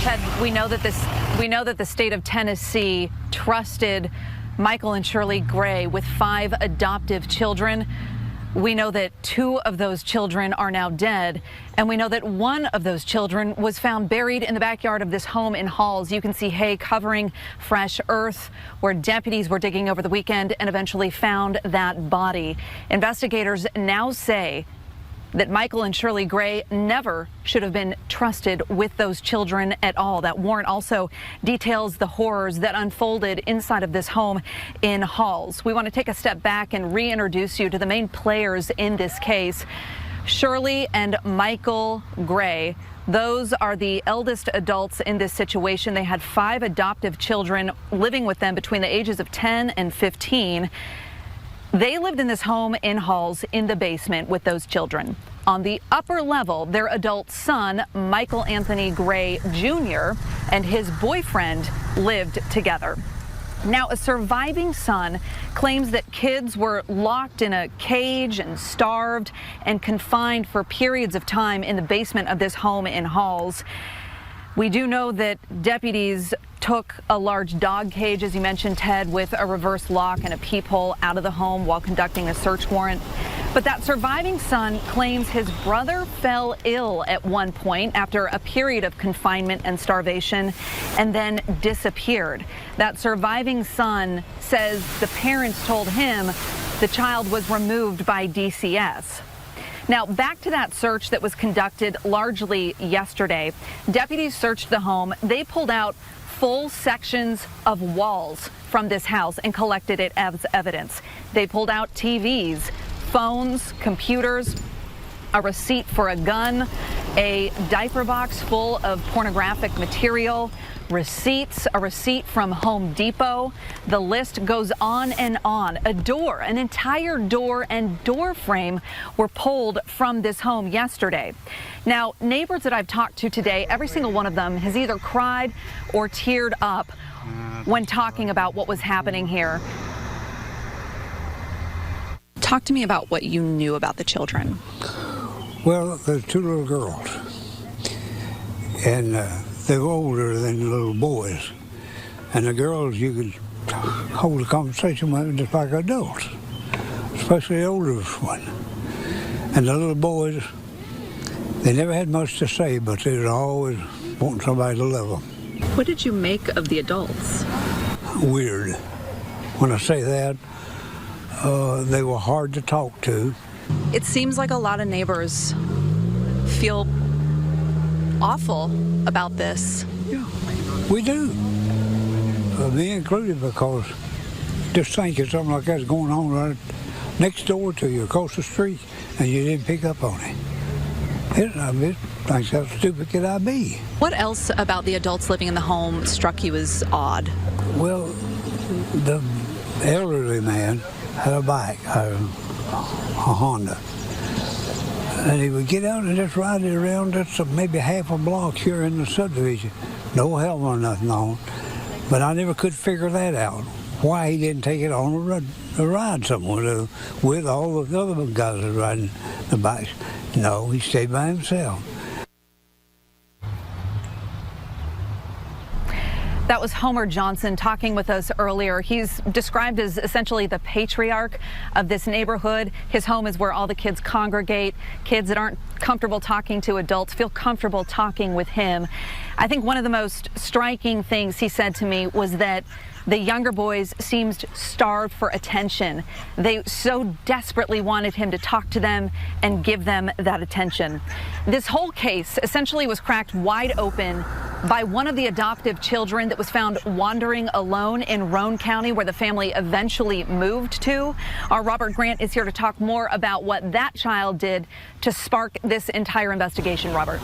Ted, we know that the state of Tennessee trusted Michael and Shirley Gray with 5 adoptive children. We know that 2 of those children are now dead, and we know that 1 of those children was found buried in the backyard of this home in Halls. You can see hay covering fresh earth where deputies were digging over the weekend and eventually found that body. Investigators now say that Michael and Shirley Gray never should have been trusted with those children at all. That warrant also details the horrors that unfolded inside of this home in Halls. We want to take a step back and reintroduce you to the main players in this case. Shirley and Michael Gray, those are the eldest adults in this situation. They had 5 adoptive children living with them between the ages of 10 and 15. They lived in this home in Halls in the basement with those children. On the upper level, their adult son, Michael Anthony Gray Jr., and his boyfriend lived together. Now, a surviving son claims that kids were locked in a cage and starved and confined for periods of time in the basement of this home in Halls. We do know that deputies took a large dog cage, as you mentioned, Ted, with a reverse lock and a peephole out of the home while conducting a search warrant. But that surviving son claims his brother fell ill at one point after a period of confinement and starvation and then disappeared. That surviving son says the parents told him the child was removed by DCS. Now, back to that search that was conducted largely yesterday. Deputies searched the home. They pulled out full sections of walls from this house and collected it as evidence. They pulled out TVs, phones, computers, a receipt for a gun, a diaper box full of pornographic material, receipts, a receipt from Home Depot. The list goes on and on. A door, an entire door and door frame were pulled from this home yesterday. Now, neighbors that I've talked to today, every single one of them has either cried or teared up when talking about what was happening here. Talk to me about what you knew about the children. Well, there's 2 little girls, and they were older than the little boys. And the girls, you could hold a conversation with them just like adults, especially the oldest one. And the little boys, they never had much to say, but they were always wanting somebody to love them. What did you make of the adults? Weird. When I say that, they were hard to talk to. It seems like a lot of neighbors feel awful about this. Yeah, we do. Me included, because just thinking something like that's going on right next door to you, across the street, and you didn't pick up on it. I think how stupid could I be? What else about the adults living in the home struck you as odd? Well, the elderly man had a bike, a Honda. And he would get out and just ride it around just maybe half a block here in the subdivision. No helmet or nothing on. But I never could figure that out. Why he didn't take it on a ride somewhere with all the other guys that were riding the bikes. No, he stayed by himself. That was Homer Johnson talking with us earlier. He's described as essentially the patriarch of this neighborhood. His home is where all the kids congregate. Kids that aren't comfortable talking to adults feel comfortable talking with him. I think one of the most striking things he said to me was that the younger boys seemed starved for attention. They so desperately wanted him to talk to them and give them that attention. This whole case essentially was cracked wide open by one of the adoptive children that was found wandering alone in Roane County, where the family eventually moved to. Our Robert Grant is here to talk more about what that child did to spark this entire investigation. Robert.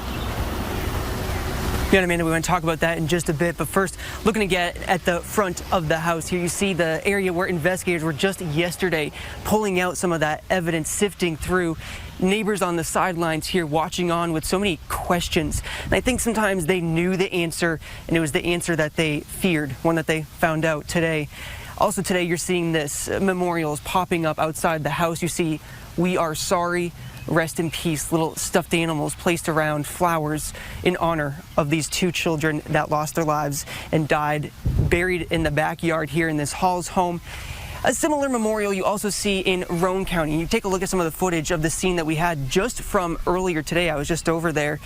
Yeah, Amanda, we want to talk about that in just a bit, but first, looking again at the front of the house here, you see the area where investigators were just yesterday pulling out some of that evidence, sifting through. Neighbors on the sidelines here watching on with so many questions. And I think sometimes they knew the answer, and it was the answer that they feared, one that they found out today. Also today, you're seeing this memorials popping up outside the house. You see, "We are sorry." rest in peace, little stuffed animals placed around, flowers in honor of these 2 children that lost their lives and died buried in the backyard here in this Halls home. A similar memorial you also see in Roane County. You take a look at some of the footage of the scene that we had just from earlier today. I was just over there.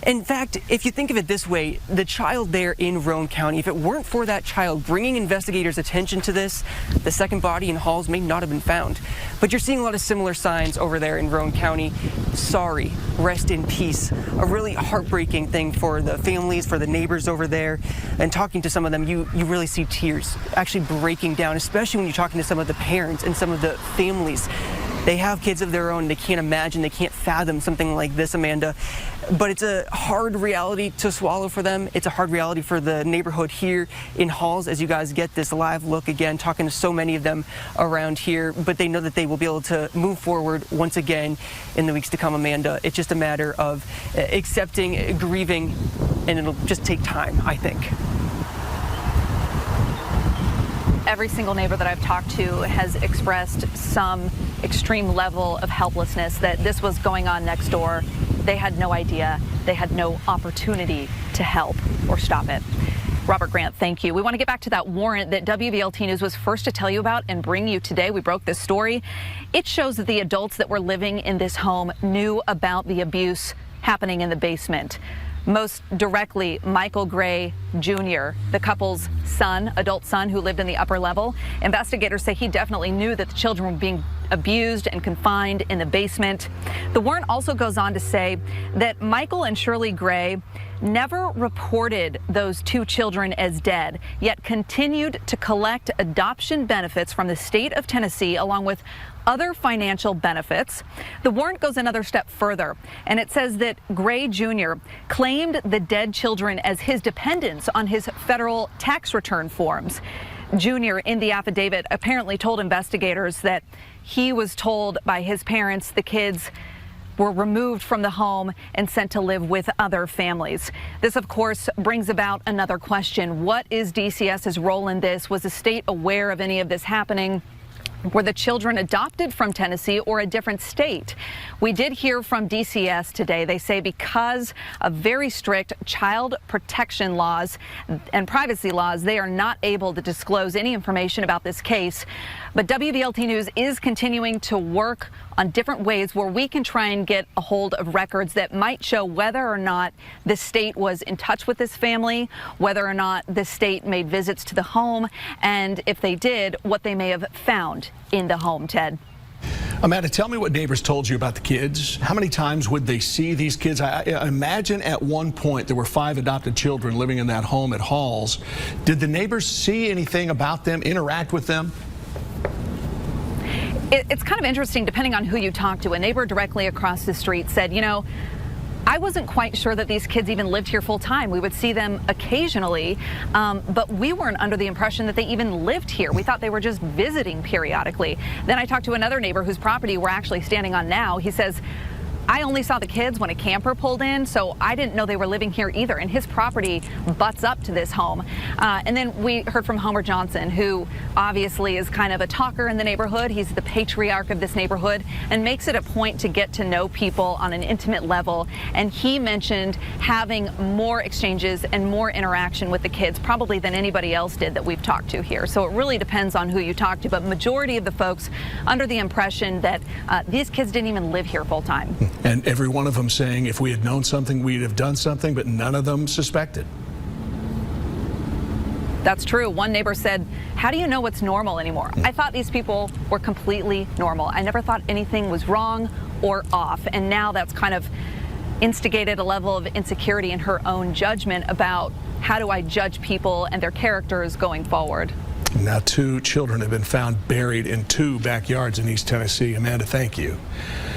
In fact, if you think of it this way, the child there in Roane County, if it weren't for that child bringing investigators' attention to this, the second body in Halls may not have been found. But you're seeing a lot of similar signs over there in Roane County. Sorry, rest in peace. A really heartbreaking thing for the families, for the neighbors over there. And talking to some of them, you really see tears actually breaking down, especially when you're talking to some of the parents and some of the families. They have kids of their own. They can't imagine, they can't fathom something like this, Amanda. But it's a hard reality to swallow for them. It's a hard reality for the neighborhood here in Halls as you guys get this live look again, talking to so many of them around here. But they know that they will be able to move forward once again in the weeks to come, Amanda. It's just a matter of accepting, grieving, and it'll just take time, I think. Every single neighbor that I've talked to has expressed some extreme level of helplessness, that this was going on next door. They had no idea. They had no opportunity to help or stop it. Robert Grant, thank you. We want to get back to that warrant that WVLT News was first to tell you about and bring you today. We broke this story. It shows that the adults that were living in this home knew about the abuse happening in the basement. Most directly, Michael Gray Jr., the couple's son, adult son who lived in the upper level. Investigators say he definitely knew that the children were being abused and confined in the basement. The warrant also goes on to say that Michael and Shirley Gray never reported those 2 children as dead, yet continued to collect adoption benefits from the state of Tennessee along with other financial benefits. The warrant goes another step further, and it says that Gray Jr. claimed the dead children as his dependents on his federal tax return forms. Jr. in the affidavit apparently told investigators that he was told by his parents the kids were removed from the home and sent to live with other families. This, of course, brings about another question. What is DCS's role in this? Was the state aware of any of this happening? Were the children adopted from Tennessee or a different state? We did hear from DCS today. They say because of very strict child protection laws and privacy laws, they are not able to disclose any information about this case. But WVLT News is continuing to work on different ways where we can try and get a hold of records that might show whether or not the state was in touch with this family, whether or not the state made visits to the home, and if they did, what they may have found in the home. Ted. Amanda, tell me what neighbors told you about the kids. How many times would they see these kids? I imagine at one point there were 5 adopted children living in that home at Halls. Did the neighbors see anything about them, interact with them? It's kind of interesting depending on who you talk to. A neighbor directly across the street said, you know, I wasn't quite sure that these kids even lived here full time. We would see them occasionally, but we weren't under the impression that they even lived here. We thought they were just visiting periodically. Then I talked to another neighbor whose property we're actually standing on now. He says, I only saw the kids when a camper pulled in, so I didn't know they were living here either. And his property butts up to this home. And then we heard from Homer Johnson, who obviously is kind of a talker in the neighborhood. He's the patriarch of this neighborhood and makes it a point to get to know people on an intimate level. And he mentioned having more exchanges and more interaction with the kids, probably than anybody else did that we've talked to here. So it really depends on who you talk to. But majority of the folks under the impression that these kids didn't even live here full time. And every one of them saying if we had known something, we'd have done something, but none of them suspected. That's true. One neighbor said, how do you know what's normal anymore? I thought these people were completely normal. I never thought anything was wrong or off. And now that's kind of instigated a level of insecurity in her own judgment about how do I judge people and their characters going forward. Now 2 children have been found buried in 2 backyards in East Tennessee. Amanda, thank you.